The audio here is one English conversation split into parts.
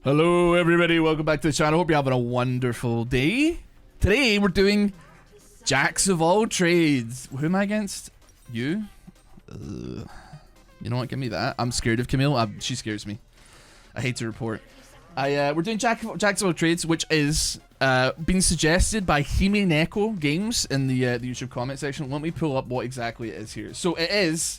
Hello everybody, welcome back to the channel. Hope you're having a wonderful day. Today we're doing Jacks of all trades. Who am I against? You? You know what, give me that. I'm scared of Camille. She scares me. I hate to report. We're doing Jacks of all trades, which is being suggested by Hime Neko Games in the YouTube comment section. Let me pull up what exactly it is here. So it is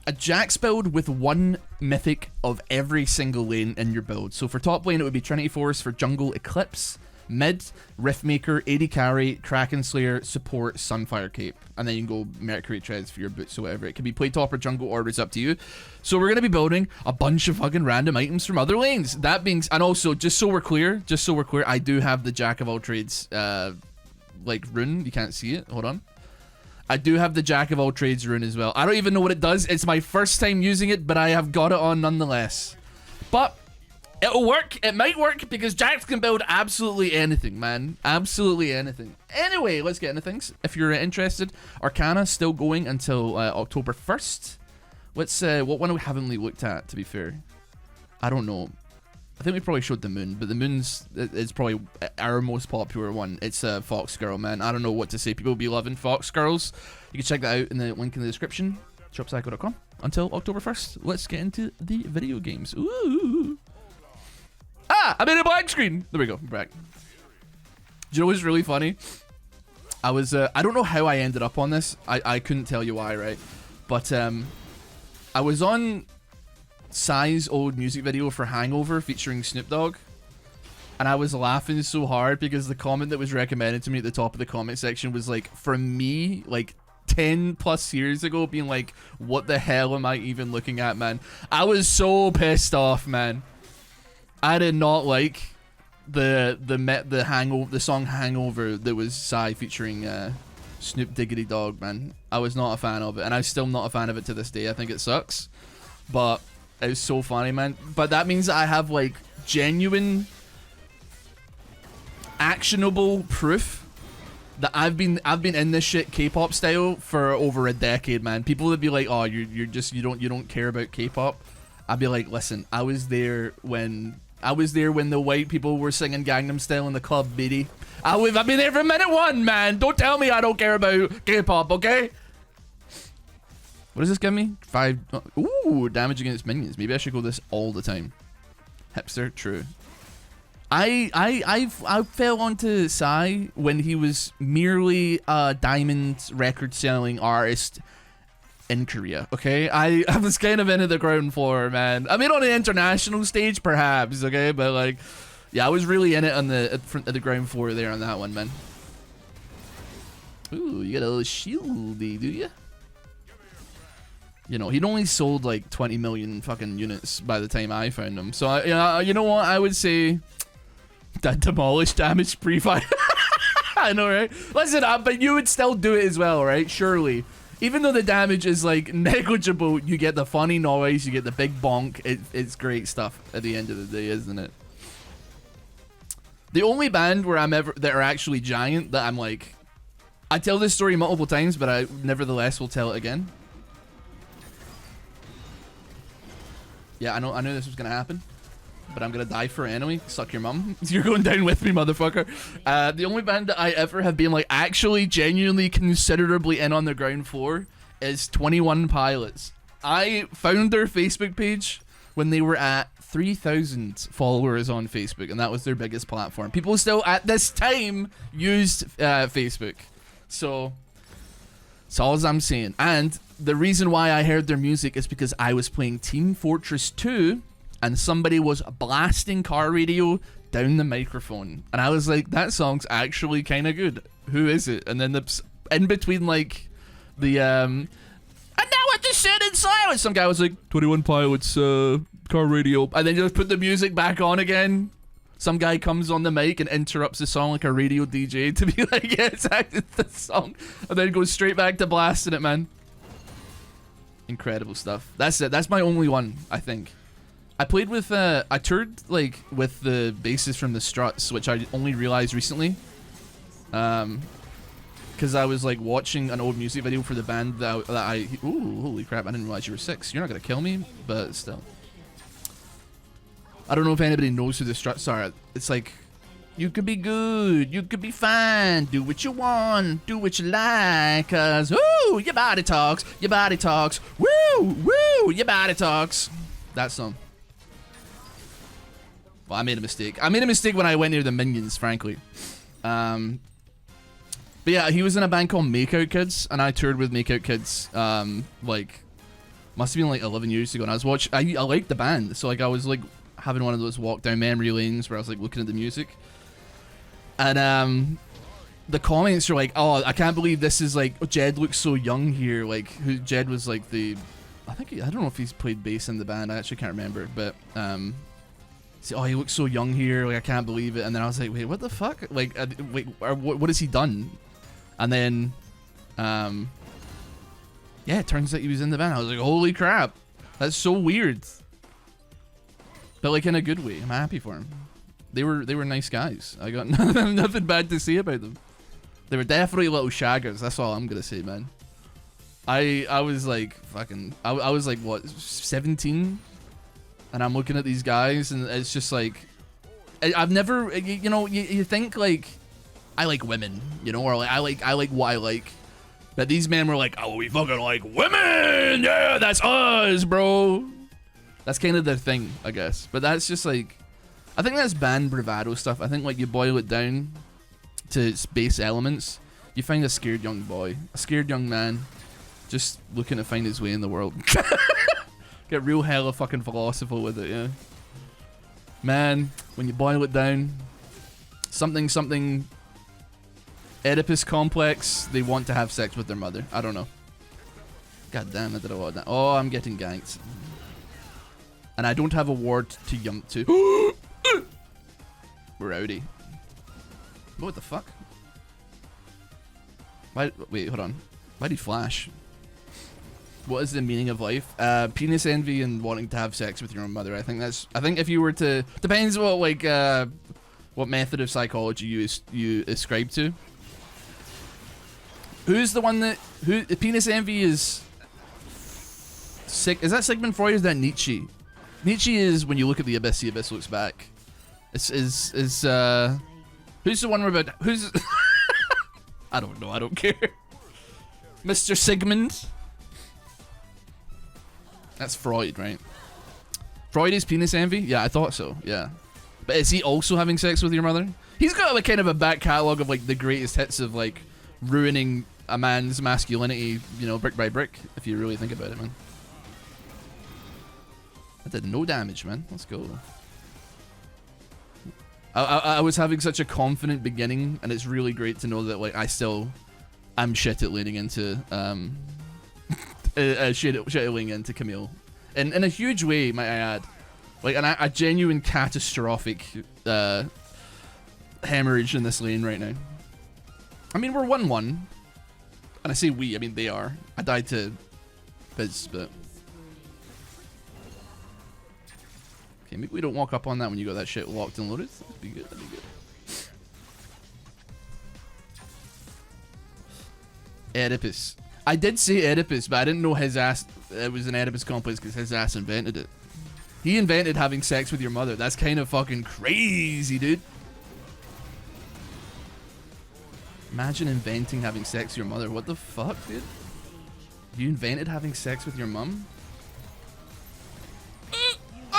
a Jax build with one mythic of every single lane in your build. So for top lane, it would be Trinity Force. For jungle, Eclipse. Mid, Riftmaker, AD Carry, Kraken Slayer, Support, Sunfire Cape. And then you can go Mercury Treads for your boots or whatever. It can be play top or jungle order, it's up to you. So we're going to be building a bunch of fucking random items from other lanes. That being, and also, just so we're clear, I do have the Jack of all trades, like rune. You can't see it. Hold on. I do have the Jack of all trades rune as well. I don't even know what it does. It's my first time using it, but I have got it on nonetheless. But it'll work. It might work because Jacks can build absolutely anything, man. Absolutely anything. Anyway, let's get into things. If you're interested, Arcana still going until October 1st. Let's what one haven't we looked at, to be fair? I don't know. I think we probably showed the moon, but the moon's is probably our most popular one. It's Fox Girl, man. I don't know what to say. People will be loving Fox Girls. You can check that out in the link in the description. Shopsycho.com. Until October 1st, let's get into the video games. Ooh. Ah, I made a blank screen. There we go. We're back. Do you know what's really funny? I was, I don't know how I ended up on this. I couldn't tell you why, right? But I was on Psy's old music video for Hangover featuring Snoop Dogg, and I was laughing so hard because the comment that was recommended to me at the top of the comment section was like, from me, like 10 plus years ago, being like, what the hell am I even looking at, man? I was so pissed off, man. I did not like the song Hangover that was Psy featuring Snoop Diggity Dogg, man. I was not a fan of it, and I'm still not a fan of it to this day. I think it sucks, but it was so funny, man. But that means that I have like genuine, actionable proof that I've been in this shit K-pop style for over a decade, man. People would be like, "Oh, you don't care about K-pop." I'd be like, "Listen, I was there when the white people were singing Gangnam Style in the club, BD. I've been there from minute one, man. Don't tell me I don't care about K-pop, okay?" What does this give me? 5. Ooh, damage against minions. Maybe I should go this all the time. Hipster, true. I fell onto Psy when he was merely a diamond record-selling artist in Korea. Okay, I was kind of into the ground floor, man. I mean, on the international stage, perhaps. Okay, but like, yeah, I was really in it on the at the ground floor there on that one, man. Ooh, you got a little shieldy, do you? You know, he'd only sold like 20 million fucking units by the time I found him. So, you know what? I would say that demolish damage pre-fire. I know, right? Listen up, but you would still do it as well, right? Surely. Even though the damage is like negligible, you get the funny noise, you get the big bonk. It's great stuff at the end of the day, isn't it? The only band where that are actually giant that I'm like, I tell this story multiple times, but I nevertheless will tell it again. Yeah, I knew this was gonna happen, but I'm gonna die for it anyway. Suck your mum. You're going down with me, motherfucker. The only band that I ever have been like actually genuinely considerably in on the ground floor is 21 Pilots. I found their Facebook page when they were at 3,000 followers on Facebook, and that was their biggest platform. People still at this time used Facebook, so that's all I'm saying. And the reason why I heard their music is because I was playing Team Fortress 2 and somebody was blasting car radio down the microphone. And I was like, that song's actually kind of good. Who is it? And then in between like the and now at the sit in silence, some guy was like, 21 Pilots car radio. And then just put the music back on again. Some guy comes on the mic and interrupts the song like a radio DJ to be like, yeah, it's the song. And then goes straight back to blasting it, man. Incredible stuff. That's it. That's my only one, I think. I played with, I toured, like, with the bassist from the Struts, which I only realized recently. Because I was, like, watching an old music video for the band that I... Ooh, holy crap, I didn't realize you were 6. You're not gonna kill me, but still. I don't know if anybody knows who the Struts are. It's like, you could be good, you could be fine, do what you want, do what you like, cause woo, your body talks, woo, woo, your body talks. That song. Well, I made a mistake. I made a mistake when I went near the minions, frankly. But yeah, he was in a band called Makeout Kids, and I toured with Makeout Kids, like, must have been like 11 years ago, and I was watching, I liked the band, so like I was like having one of those walk down memory lanes where I was like looking at the music. And the comments are like, oh, I can't believe this is like, Jed looks so young here. Like, Jed was like the, I don't know if he's played bass in the band. I actually can't remember. But, oh, he looks so young here. Like, I can't believe it. And then I was like, wait, what the fuck? Like, wait, what has he done? And then, yeah, it turns out he was in the band. I was like, holy crap. That's so weird. But like in a good way. I'm happy for him. They were nice guys. I got nothing bad to say about them. They were definitely little shaggers. That's all I'm gonna say, man. I was like fucking. I was like what 17, and I'm looking at these guys, and it's just like I've never. You know, you think like I like women, you know, or like I like what I like. But these men were like, oh, we fucking like women. Yeah, that's us, bro. That's kind of their thing, I guess. But that's just like. I think that's band bravado stuff. I think like you boil it down to its base elements. You find a scared young boy, a scared young man, just looking to find his way in the world. Get real hella fucking philosophical with it, yeah. Man, when you boil it down, something Oedipus complex, they want to have sex with their mother. I don't know. God damn, I did a lot of that. Oh, I'm getting ganked. And I don't have a ward to jump to. Rowdy. What the fuck? Why? Wait, hold on. Why did he flash? What is the meaning of life? Penis envy and wanting to have sex with your own mother. I think if you were to, depends what like what method of psychology you ascribe to. Who's the one that penis envy is? Is that Sigmund Freud or is that Nietzsche? Nietzsche is when you look at the abyss looks back. Who's the one we're about? Who's? I don't know. I don't care. Mr. Sigmund. That's Freud, right? Freud is penis envy? Yeah, I thought so. Yeah. But is he also having sex with your mother? He's got like kind of a back catalogue of like the greatest hits of like ruining a man's masculinity, you know, brick by brick. If you really think about it, man. I did no damage, man. Let's go. I was having such a confident beginning, and it's really great to know that like I'm shit at leaning into shit at leaning into Camille, in a huge way, might I add, like a genuine catastrophic hemorrhage in this lane right now. I mean we're 1-1, and I say we, I mean they are. I died to Biz, but. Okay, maybe we don't walk up on that when you got that shit locked and loaded. That'd be good, that'd be good. Oedipus. I did say Oedipus, but I didn't know his ass, it was an Oedipus complex because his ass invented it. He invented having sex with your mother. That's kind of fucking crazy, dude. Imagine inventing having sex with your mother. What the fuck, dude? You invented having sex with your mum?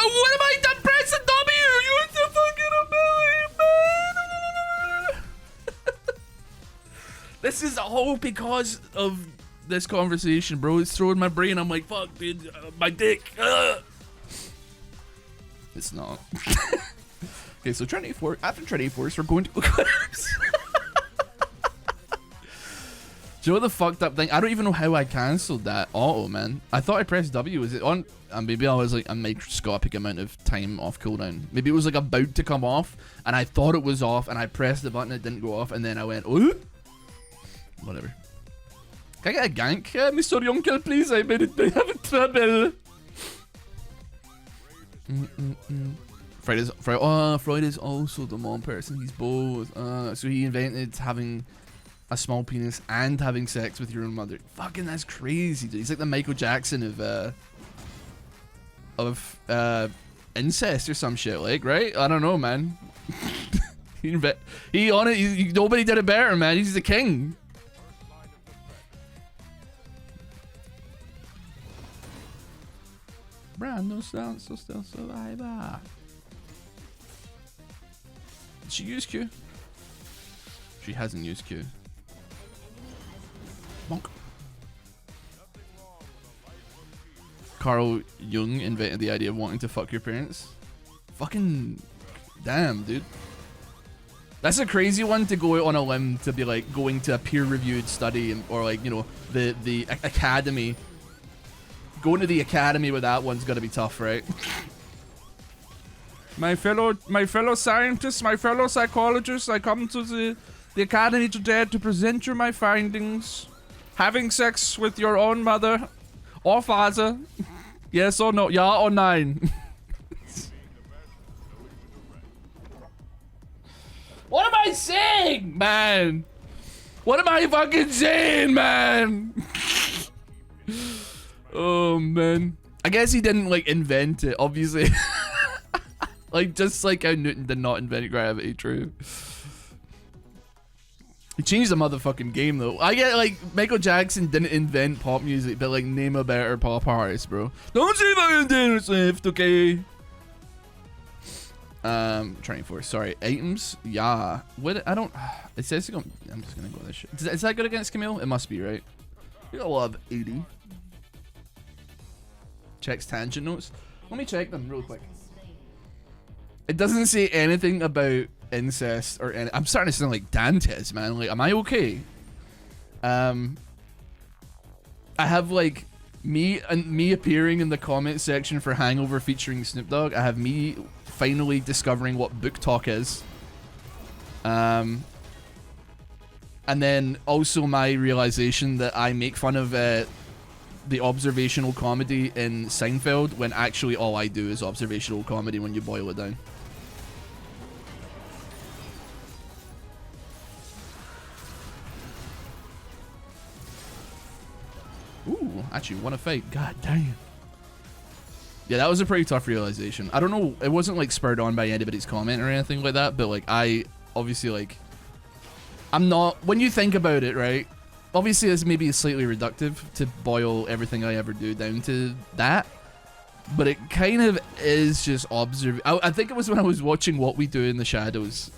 What have I done? Press a W! You're so fucking ability, man! This is all because of this conversation, bro. It's throwing my brain. I'm like, fuck, dude. My dick. It's not. Okay, so Trinity Force. After Trinity Force, we're going to Eclipse. Do you know what the fucked up thing? I don't even know how I cancelled that auto, man. I thought I pressed W. Was it on? And maybe I was like a microscopic amount of time off cooldown. Maybe it was like about to come off, and I thought it was off, and I pressed the button, it didn't go off, and then I went, ooh. Whatever. Can I get a gank, Mr. Yonkel, please? I made it. I have a trouble. Freud is also the mom person. He's both. So he invented having a small penis and having sex with your own mother. Fucking, that's crazy, dude. He's like the Michael Jackson of incest or some shit, like, right? I don't know, man. Nobody did it better, man. He's the king. Brando sounds so still survivor. Did she use Q? She hasn't used Q. Bonk. Carl Jung invented the idea of wanting to fuck your parents. Fucking damn, dude. That's a crazy one to go out on a limb to be like going to a peer-reviewed study or like, you know, the academy. Going to the academy with that one's gonna be tough, right? My fellow scientists, my fellow psychologists, I come to the academy today to present you my findings. Having sex with your own mother or father. Yes or no? Yeah or nine? What am I saying, man? What am I fucking saying, man? Oh, man. I guess he didn't, like, invent it, obviously. Like, just like how Newton did not invent gravity, true. He changed the motherfucking game, though. I get, like, Michael Jackson didn't invent pop music, but, like, name a better pop artist, bro. Don't say fucking Taylor Swift, okay? Training for, sorry. Items? Yeah. What? I don't... It says to go... I'm just gonna go with this shit. Is that good against Camille? It must be, right? You got a lot of 80. Checks tangent notes. Let me check them real quick. It doesn't say anything about incest or any. I'm starting to sound like Dantes, man. Like, am I okay? I have like me appearing in the comment section for Hangover featuring Snoop Dogg. I have me finally discovering what book talk is. And then also my realization that I make fun of the observational comedy in Seinfeld when actually all I do is observational comedy when you boil it down. Ooh, actually won a fight. God damn. Yeah, that was a pretty tough realization. I don't know, it wasn't like spurred on by anybody's comment or anything like that, but like I obviously like I'm not, when you think about it, right? Obviously, this may be slightly reductive to boil everything I ever do down to that, but it kind of is just I think it was when I was watching What We Do in the Shadows,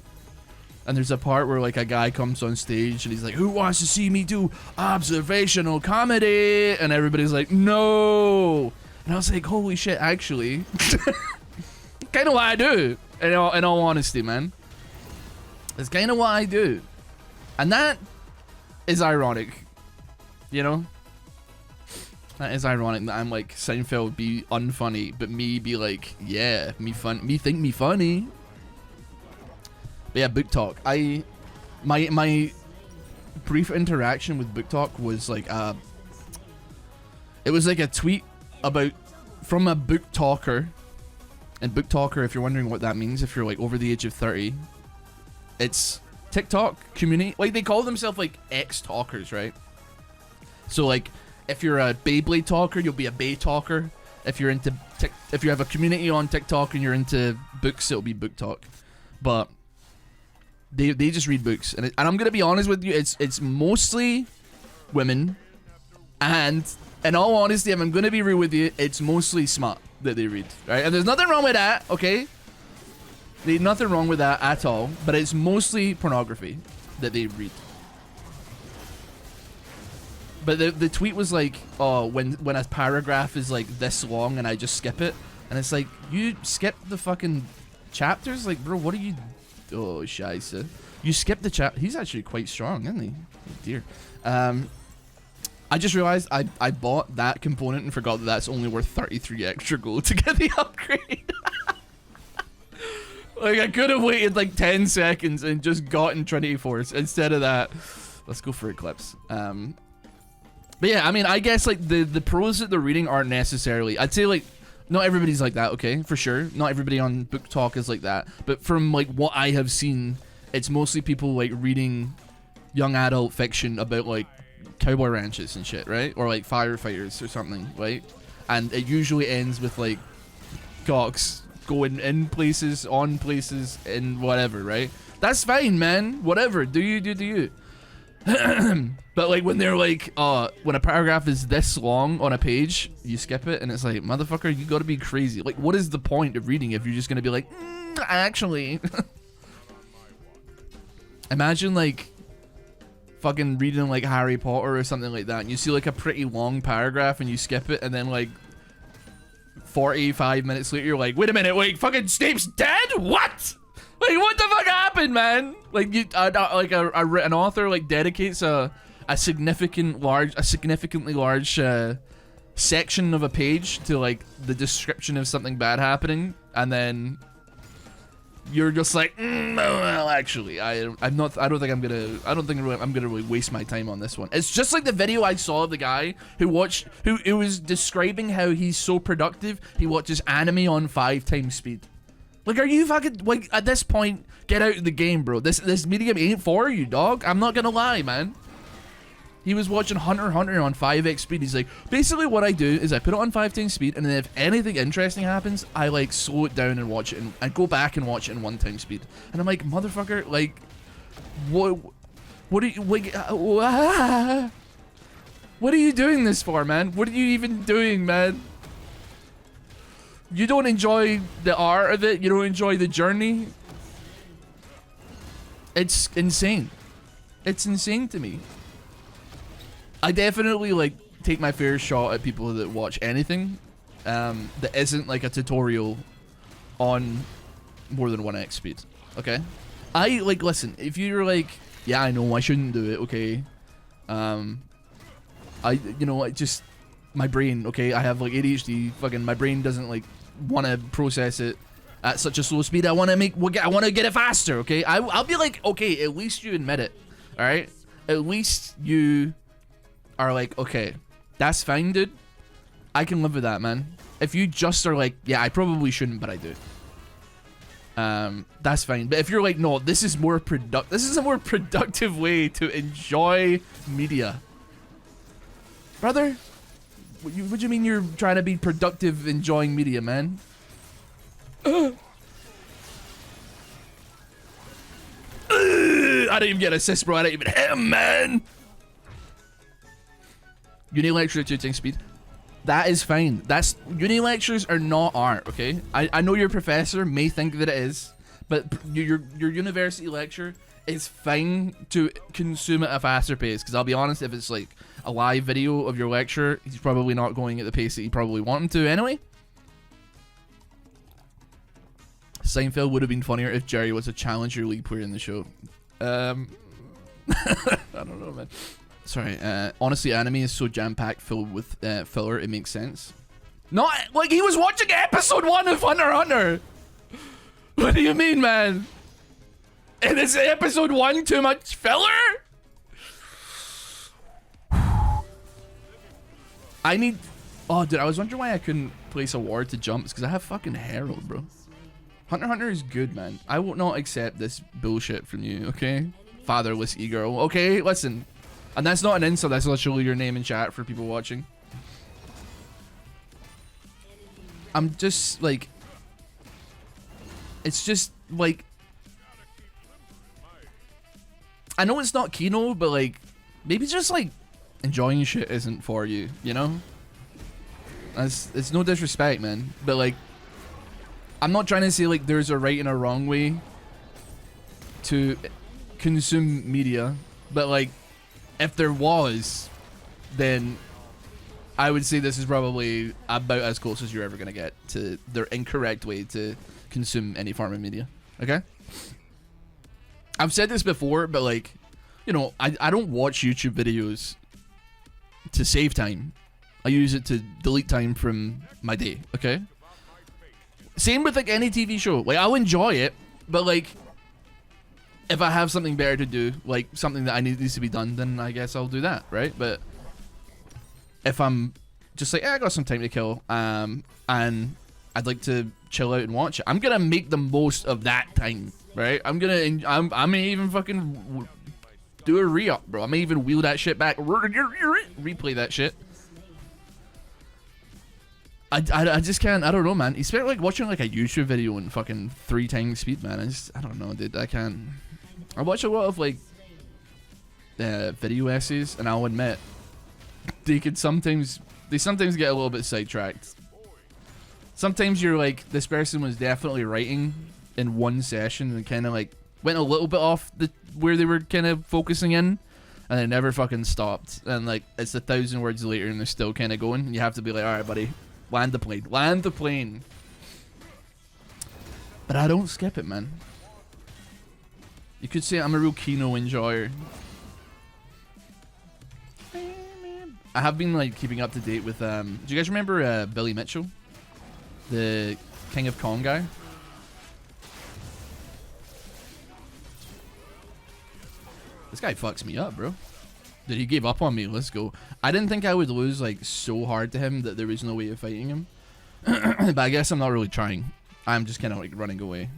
and there's a part where like a guy comes on stage and he's like, "Who wants to see me do observational comedy?" And everybody's like, "No!" And I was like, "Holy shit!" Actually, kind of what I do. In all honesty, man, it's kind of what I do, and that is ironic, you know? That is ironic that I'm like, Seinfeld be unfunny, but me be like, yeah, me think me funny. But yeah, book talk. My brief interaction with book talk was like, it was like a tweet from a book talker. And book talker, if you're wondering what that means, if you're like over the age of 30, it's TikTok community, like they call themselves like ex-talkers, right? So like if you're a Beyblade talker, you'll be a Bay talker. If you're into if you have a community on TikTok and you're into books, it'll be book talk. But they just read books, and I'm gonna be honest with you, it's mostly women, and in all honesty, if I'm gonna be real with you, it's mostly smut that they read, right? And there's nothing wrong with that, okay? There's nothing wrong with that at all, but it's mostly pornography that they read. But the tweet was like, oh, when a paragraph is like this long and I just skip it, and it's like, you skip the fucking chapters? Like, bro, what are you... Oh, scheisse. You skip the chap... He's actually quite strong, isn't he? Oh, dear. I just realized I bought that component and forgot that that's only worth 33 extra gold to get the upgrade. Like, I could have waited like 10 seconds and just gotten Trinity Force instead of that. Let's go for Eclipse. But yeah, I mean, I guess like the pros that they're reading aren't necessarily... I'd say like, not everybody's like that, okay? For sure. Not everybody on Book Talk is like that. But from like what I have seen, it's mostly people like reading young adult fiction about like cowboy ranches and shit, right? Or like firefighters or something, right? And it usually ends with like cocks going in places, on places, and whatever, right? That's fine, man. Whatever. Do you. But like when they're like, when a paragraph is this long on a page, you skip it, and it's like, motherfucker, you gotta be crazy. Like, what is the point of reading if you're just gonna be like, actually? Imagine like fucking reading like Harry Potter or something like that, and you see like a pretty long paragraph and you skip it, and then like 45 minutes later you're like, wait a minute, wait, fucking Snape's dead? What? Like, what the fuck happened, man? Like, you, like an author like dedicates a significantly large section of a page to like the description of something bad happening, and then you're just like, well, actually, I don't think I'm gonna really waste my time on this one. It's just like the video I saw of the guy who was describing how he's so productive he watches anime on 5 times speed. Like, are you fucking, like, at this point, get out of the game, bro. This medium ain't for you, dog. I'm not gonna lie, man. He was watching Hunter x Hunter on 5x speed. He's like, basically what I do is I put it on 5 times speed, and then if anything interesting happens, I like slow it down and watch it, and I go back and watch it in 1 time speed. And I'm like, motherfucker, like, what are you, like, what are you doing this for, man? What are you even doing, man? You don't enjoy the art of it. You don't enjoy the journey. It's insane. It's insane to me. I definitely like take my fair shot at people that watch anything that isn't like a tutorial on more than 1x speed. Okay, I like, listen, if you're like, yeah, I know I shouldn't do it, okay, I just, my brain, okay, I have like ADHD, fucking my brain doesn't like want to process it at such a slow speed. I want to get it faster, okay? I'll be like, okay, at least you admit it, all right? At least you are like, okay, that's fine, dude. I can live with that, man. If you just are like, yeah, I probably shouldn't, but I do, that's fine. But if you're like, no, this is a more productive way to enjoy media, brother. What do you mean you're trying to be productive enjoying media, man? I didn't even get assist, bro. I didn't even hit him, man. Uni lecture at 2 times speed. That is fine. Uni lectures are not art, okay? I know your professor may think that it is, but your university lecture is fine to consume at a faster pace. Because I'll be honest, if it's like a live video of your lecture, he's probably not going at the pace that you probably want him to anyway. Seinfeld would have been funnier if Jerry was a Challenger League player in the show. I don't know, man. Sorry, honestly, anime is so jam-packed filled with filler, it makes sense. Not, like, he was watching episode 1 of Hunter x Hunter! What do you mean, man? And is episode 1 too much filler? I need... Oh, dude, I was wondering why I couldn't place a ward to jumps, because I have fucking Herald, bro. Hunter x Hunter is good, man. I will not accept this bullshit from you, okay? Fatherless e-girl. Okay, listen. And that's not an insult, that's literally your name in chat for people watching. I'm just, like... It's just, like... I know it's not Kino, but, like... Maybe just, like... Enjoying shit isn't for you, you know? It's no disrespect, man. But, like... I'm not trying to say, like, there's a right and a wrong way to consume media. But, like... If there was, then I would say this is probably about as close as you're ever going to get to the incorrect way to consume any form of media. Okay? I've said this before, but like, you know, I don't watch YouTube videos to save time. I use it to delete time from my day. Okay? Same with like any TV show. Like, I'll enjoy it, but like, if I have something better to do, like something that needs to be done, then I guess I'll do that, right? But if I'm just like, I got some time to kill, and I'd like to chill out and watch it, I'm gonna make the most of that time, right? I may even fucking do a re-up, bro. I may even wheel that shit back, replay that shit. I just can't. I don't know, man. It's like watching like a YouTube video in fucking 3 times speed, man. I don't know, dude. I can't. I watch a lot of like video essays, and I'll admit they sometimes get a little bit sidetracked. Sometimes you're like, this person was definitely writing in one session and kind of like went a little bit off where they were kind of focusing in, and they never fucking stopped. And like it's 1,000 words later and they're still kind of going. And you have to be like, all right, buddy. Land the plane. Land the plane. But I don't skip it, man. You could say I'm a real Kino enjoyer. I have been like keeping up to date with do you guys remember Billy Mitchell? The King of Kong guy? This guy fucks me up, bro. Dude, he gave up on me. Let's go. I didn't think I would lose like so hard to him that there was no way of fighting him. But I guess I'm not really trying. I'm just kind of like running away.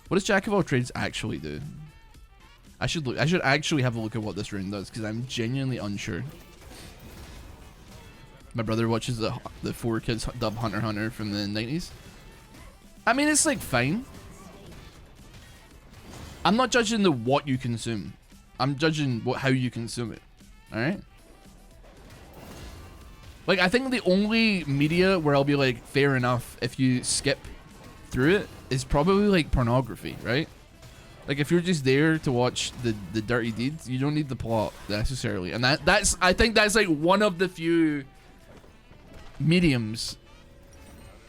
What does Jack of all trades actually do? I should actually have a look at what this rune does, because I'm genuinely unsure. My brother watches the 4Kids dub Hunter x Hunter from the 90s. I mean, it's like fine. I'm not judging what you consume. I'm judging how you consume it. Alright? Like, I think the only media where I'll be like, fair enough if you skip through it is probably like pornography, right? Like, if you're just there to watch the dirty deeds, you don't need the plot necessarily. And that's I think that's like one of the few mediums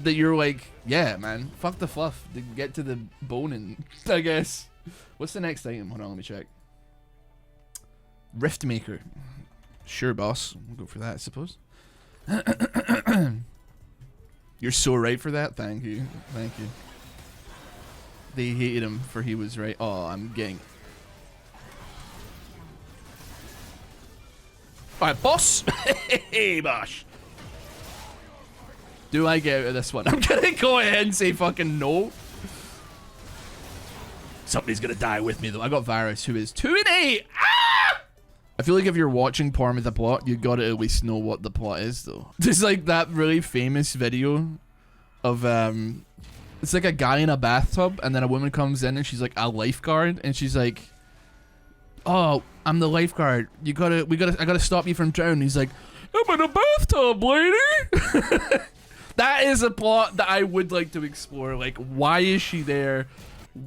that you're like, yeah, man, fuck the fluff. Get to the boning, I guess. What's the next item? Hold on, let me check. Rift Maker. Sure, boss. We'll go for that, I suppose. You're so right for that. Thank you. Thank you. They hated him for he was right. Oh, I'm getting... Alright, boss. Hey, boss. Do I get out of this one? I'm gonna go ahead and say fucking no. Somebody's gonna die with me, though. I got Varus, who is 2-8. Ah! I feel like if you're watching porn with a plot, you gotta at least know what the plot is, though. There's like that really famous video of it's like a guy in a bathtub, and then a woman comes in and she's like a lifeguard, and she's like, "Oh, I'm the lifeguard. I gotta stop you from drowning." He's like, "I'm in a bathtub, lady." That is a plot that I would like to explore. Like, why is she there?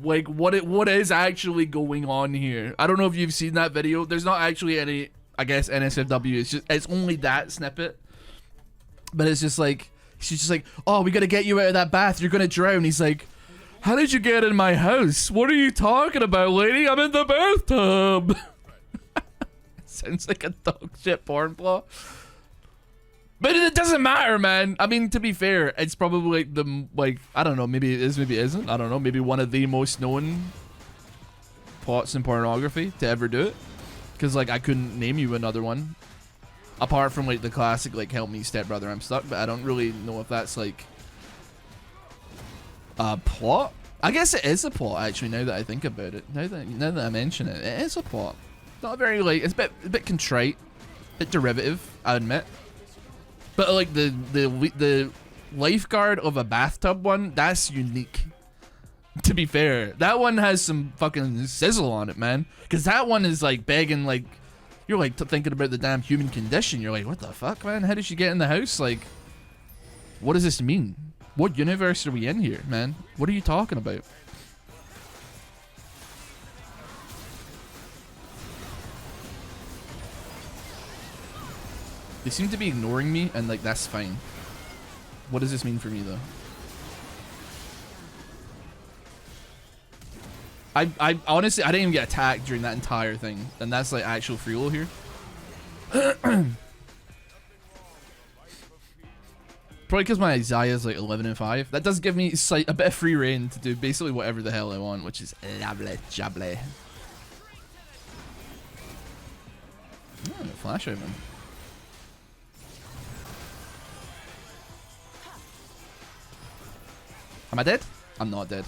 Like, what is actually going on here? I don't know if you've seen that video. There's not actually any, I guess, NSFW. It's only that snippet. But it's just like, she's just like, "Oh, we gotta get you out of that bath. You're gonna drown." He's like, "How did you get in my house? What are you talking about, lady? I'm in the bathtub." Sounds like a dog shit porn plot. But it doesn't matter, man. I mean, to be fair, it's probably like I don't know, maybe it is, maybe it isn't. I don't know, maybe one of the most known plots in pornography to ever do it. Because, like, I couldn't name you another one. Apart from, like, the classic, like, "Help me, stepbrother, I'm stuck." But I don't really know if that's, like, a plot. I guess it is a plot, actually, now that I think about it. Now that I mention it, it is a plot. Not very, like, it's a bit contrite. A bit derivative, I admit. But like the lifeguard of a bathtub one, that's unique. To be fair, that one has some fucking sizzle on it, man. Because that one is like begging, like, you're like thinking about the damn human condition. You're like, what the fuck, man? How did she get in the house? Like, what does this mean? What universe are we in here, man? What are you talking about? They seem to be ignoring me, and like that's fine. What does this mean for me, though? I honestly, I didn't even get attacked during that entire thing, and that's like actual free roll here. Probably because my Isaiah is like 11 and 5. That does give me a bit of free reign to do basically whatever the hell I want, which is lovely jubbly. Oh, flash out, man. Am I dead? I'm not dead.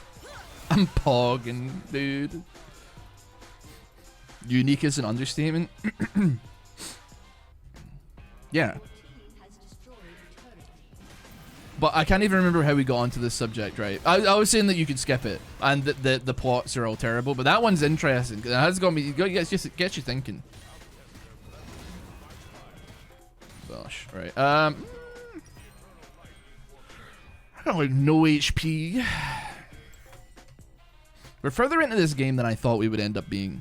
I'm pogging, dude. Unique is an understatement. Yeah. But I can't even remember how we got onto this subject, right? I was saying that you could skip it, and that the plots are all terrible, but that one's interesting. It has got me, it gets you thinking. Gosh, right. I got like no HP. We're further into this game than I thought we would end up being.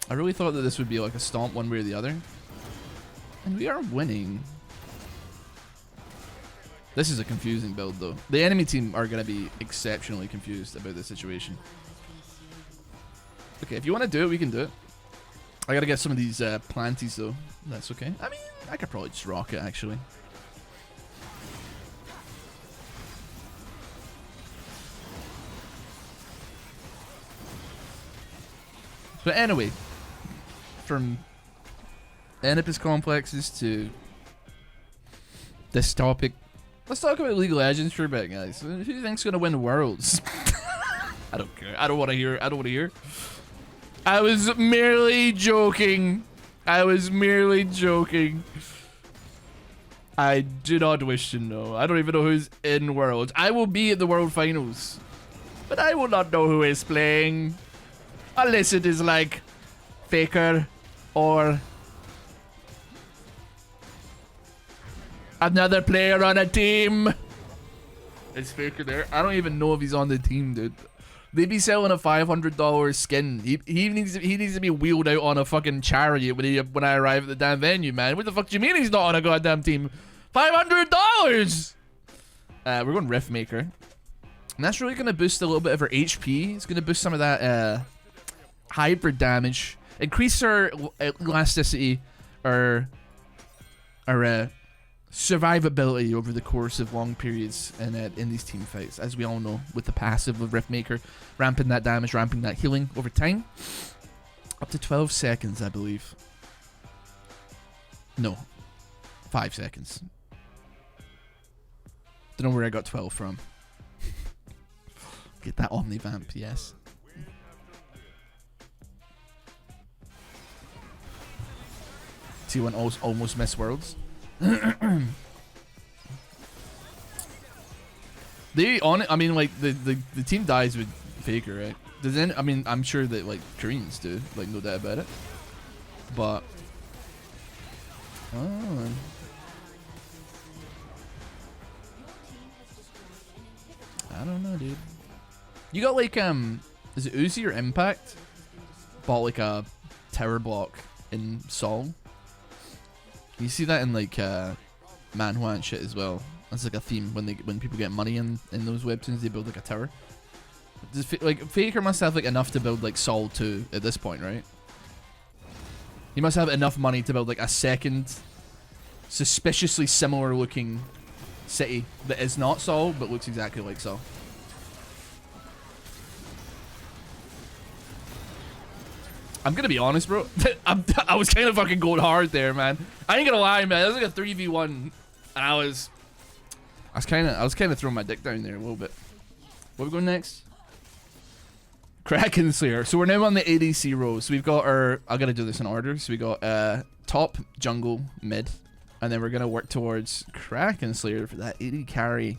I really thought that this would be like a stomp one way or the other. And we are winning. This is a confusing build, though. The enemy team are going to be exceptionally confused about this situation. Okay, if you want to do it, we can do it. I got to get some of these planties, though. That's okay. I mean, I could probably just rock it, actually. But anyway, from Oedipus complexes to this topic, let's talk about League of Legends for a bit, guys. Who do you think's gonna win Worlds? I don't care. I don't want to hear. I don't want to hear. I was merely joking. I was merely joking. I do not wish to know. I don't even know who's in Worlds. I will be at the World Finals, but I will not know who is playing. Unless it is like Faker or another player on a team. Is Faker there? I don't even know if he's on the team, dude. They be selling a $500 skin. He needs to be wheeled out on a fucking chariot when I arrive at the damn venue, man. What the fuck do you mean he's not on a goddamn team? $500. We're going Riftmaker, and that's really gonna boost a little bit of our HP. It's gonna boost some of that hybrid damage, increase our elasticity, our survivability over the course of long periods in these team fights, as we all know, with the passive of Riftmaker, ramping that damage, ramping that healing over time, up to 12 seconds, I believe. No, 5 seconds. Don't know where I got 12 from. Get that Omnivamp, yes. T1 almost missed Worlds. I mean, like the team dies with Faker, right? I mean, I'm sure that like Koreans do, like no doubt about it. But I don't know, dude. You got like is it Uzi or Impact? Bought like a tower block in Sol. You see that in like manhwa and shit as well. That's like a theme when people get money in those webtoons, they build like a tower. Like Faker must have like enough to build like Sol 2 at this point, right? He must have enough money to build like a second suspiciously similar looking city that is not Sol but looks exactly like Sol. I'm gonna be honest, bro. I was kind of fucking going hard there, man. I ain't gonna lie, man. That was like a 3v1, and I was kind of throwing my dick down there a little bit. Where we going next? Kraken Slayer. So we're now on the ADC row. So we've got our. I gotta do this in order. So we got top, jungle, mid, and then we're gonna work towards Kraken Slayer for that AD carry.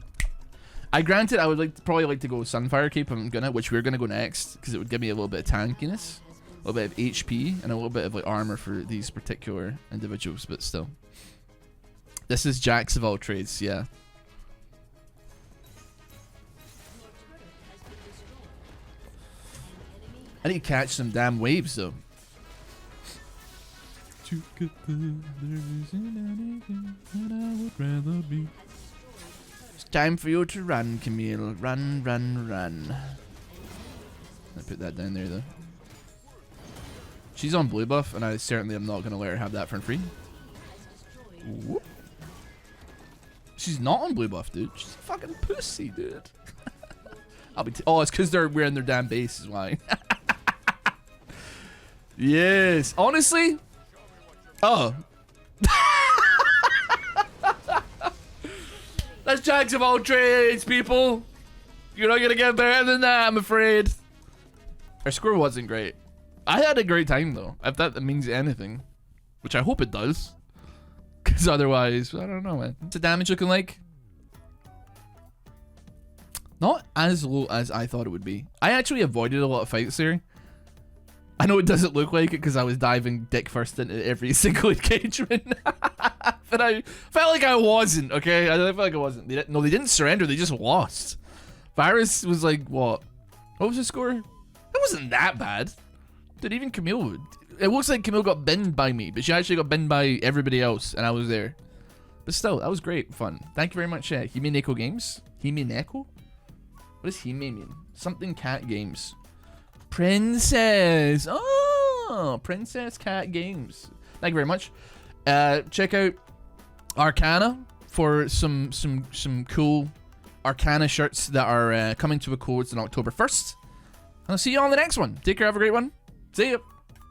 Granted, I would probably like to go Sunfire Cape. Which we're gonna go next because it would give me a little bit of tankiness. A little bit of HP and a little bit of like armor for these particular individuals, but still. This is Jacks of all trades, yeah. I need to catch some damn waves though. It's time for you to run, Camille. Run, run, run. I put that down there though. She's on blue buff, and I certainly am not going to let her have that for free. Whoop. She's not on blue buff, dude. She's a fucking pussy, dude. I'll be. Oh, it's because they're wearing their damn base, is why. Yes, honestly. Oh. That's Jacks of all trades, people. You're not gonna get better than that, I'm afraid. Our score wasn't great. I had a great time though, if that means anything, which I hope it does. Because otherwise, I don't know, man. What's the damage looking like? Not as low as I thought it would be. I actually avoided a lot of fights there. I know it doesn't look like it because I was diving dick first into every single engagement. But I felt like I wasn't, okay? I felt like I wasn't. No, they didn't surrender. They just lost. Virus was like, what? What was the score? It wasn't that bad. Dude, even Camille... It looks like Camille got binned by me, but she actually got binned by everybody else, and I was there. But still, that was great fun. Thank you very much, Hime Neko Games. Hime Neko? What does Hime mean? Something cat games. Princess. Oh, Princess Cat Games. Thank you very much. Check out Arcana for some cool Arcana shirts that are coming to a close on October 1st. And I'll see you on the next one. Take care. Have a great one. See you.